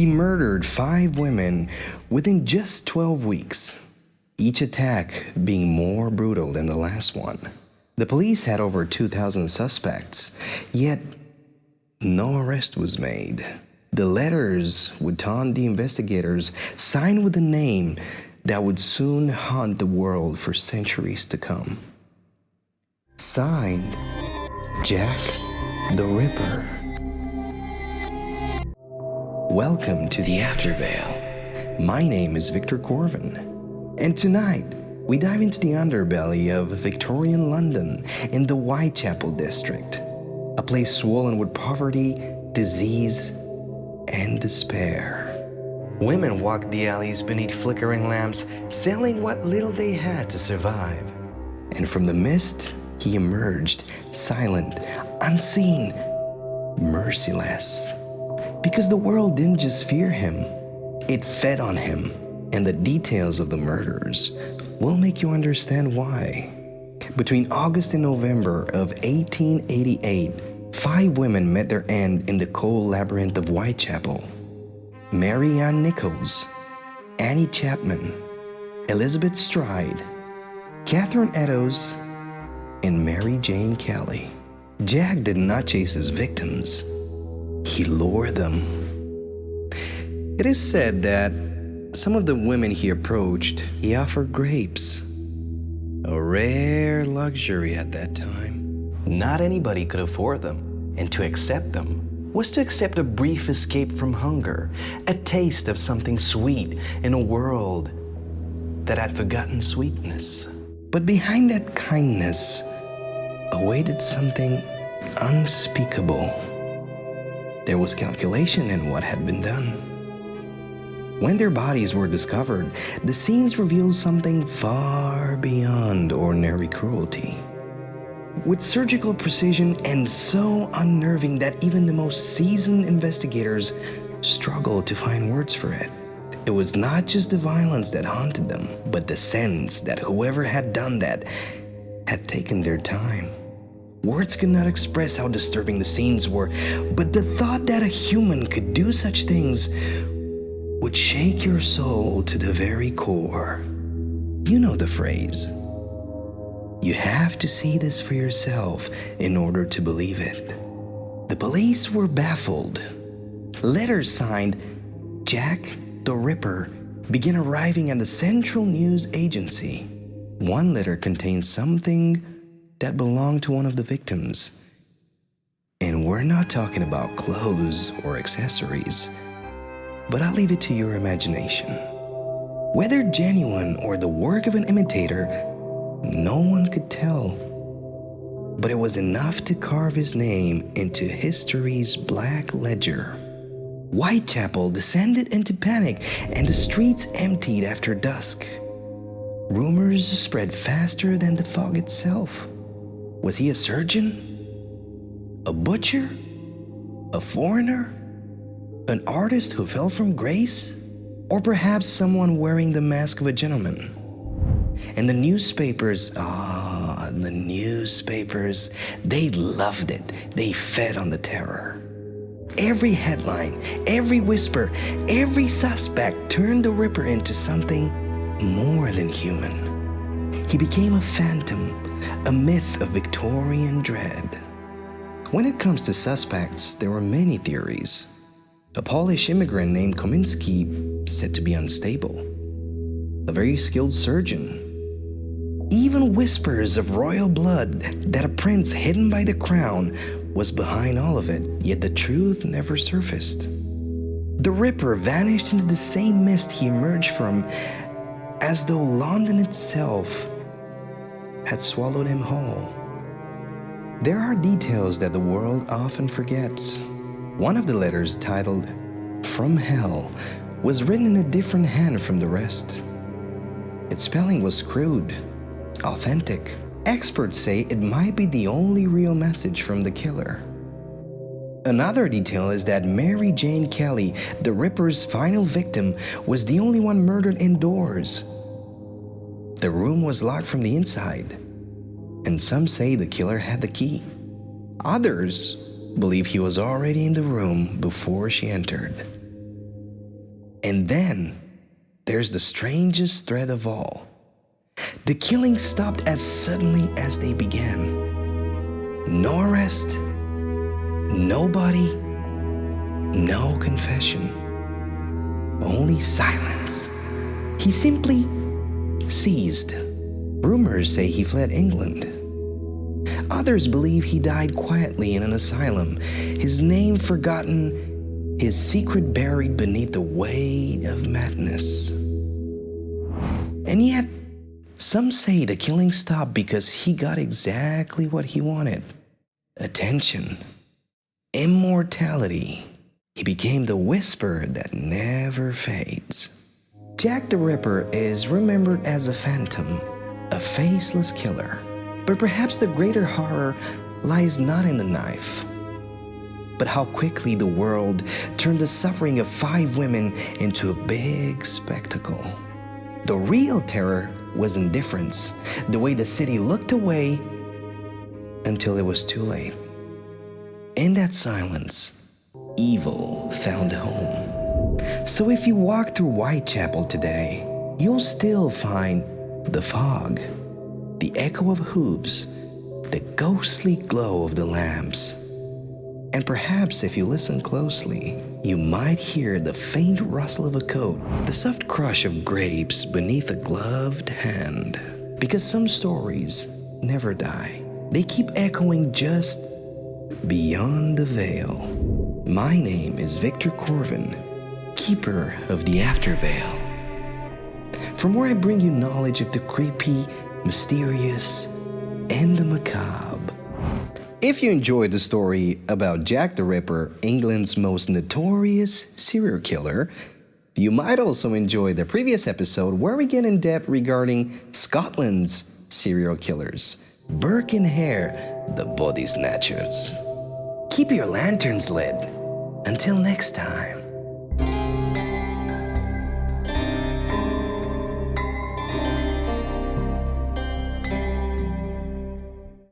He murdered 5 women within just 12 weeks, each attack being more brutal than the last one. The police had over 2,000 suspects, yet no arrest was made. The letters would taunt the investigators, signed with a name that would soon haunt the world for centuries to come. Signed, Jack the Ripper. Welcome to the Afterveil. My name is Victor Corvin, and tonight we dive into the underbelly of Victorian London in the Whitechapel district, a place swollen with poverty, disease, and despair. Women walked the alleys beneath flickering lamps, selling what little they had to survive. And from the mist, he emerged, silent, unseen, merciless. Because the world didn't just fear him, it fed on him. And the details of the murders will make you understand why. Between August and November of 1888, 5 women met their end in the cold labyrinth of Whitechapel. Mary Ann Nichols, Annie Chapman, Elizabeth Stride, Catherine Eddowes, and Mary Jane Kelly. Jack did not chase his victims. He lured them. It is said that some of the women he approached, he offered grapes, a rare luxury at that time. Not anybody could afford them, and to accept them was to accept a brief escape from hunger, a taste of something sweet in a world that had forgotten sweetness. But behind that kindness awaited something unspeakable. There was calculation in what had been done. When their bodies were discovered, the scenes revealed something far beyond ordinary cruelty. With surgical precision and so unnerving that even the most seasoned investigators struggled to find words for it. It was not just the violence that haunted them, but the sense that whoever had done that had taken their time. Words could not express how disturbing the scenes were, but the thought that a human could do such things would shake your soul to the very core. You know the phrase. You have to see this for yourself in order to believe it. The police were baffled. Letters signed Jack the Ripper began arriving at the Central News Agency. One letter contained something that belonged to one of the victims. And we're not talking about clothes or accessories, but I'll leave it to your imagination. Whether genuine or the work of an imitator, no one could tell. But it was enough to carve his name into history's black ledger. Whitechapel descended into panic, and the streets emptied after dusk. Rumors spread faster than the fog itself. Was he a surgeon? A butcher? A foreigner? An artist who fell from grace? Or perhaps someone wearing the mask of a gentleman? And the newspapers, they loved it. They fed on the terror. Every headline, every whisper, every suspect turned the Ripper into something more than human. He became a phantom, a myth of Victorian dread. When it comes to suspects, there were many theories. A Polish immigrant named Kominski, said to be unstable. A very skilled surgeon. Even whispers of royal blood that a prince hidden by the crown was behind all of it, yet the truth never surfaced. The Ripper vanished into the same mist he emerged from, as though London itself had swallowed him whole. There are details that the world often forgets. One of the letters, titled "From Hell," was written in a different hand from the rest. Its spelling was crude, authentic. Experts say it might be the only real message from the killer. Another detail is that Mary Jane Kelly, the Ripper's final victim, was the only one murdered indoors. The room was locked from the inside, and some say the killer had the key. Others believe he was already in the room before she entered. And then there's the strangest thread of all. The killings stopped as suddenly as they began. No arrest, no body, no confession. Only silence. He simply ceased. Rumors say he fled England. Others believe he died quietly in an asylum, his name forgotten, his secret buried beneath the weight of madness. And yet, some say the killing stopped because he got exactly what he wanted: attention, immortality. He became the whisper that never fades. Jack the Ripper is remembered as a phantom, a faceless killer. But perhaps the greater horror lies not in the knife, but how quickly the world turned the suffering of 5 women into a big spectacle. The real terror was indifference, the way the city looked away until it was too late. In that silence, evil found home. So if you walk through Whitechapel today, you'll still find the fog, the echo of hooves, the ghostly glow of the lamps. And perhaps if you listen closely, you might hear the faint rustle of a coat, the soft crush of grapes beneath a gloved hand. Because some stories never die. They keep echoing just beyond the veil. My name is Victor Corvin, keeper of the Afterveil, from where I bring you knowledge of the creepy, mysterious, and the macabre. If you enjoyed the story about Jack the Ripper, England's most notorious serial killer, you might also enjoy the previous episode where we get in depth regarding Scotland's serial killers, Burke and Hare, the body snatchers. Keep your lanterns lit. Until next time.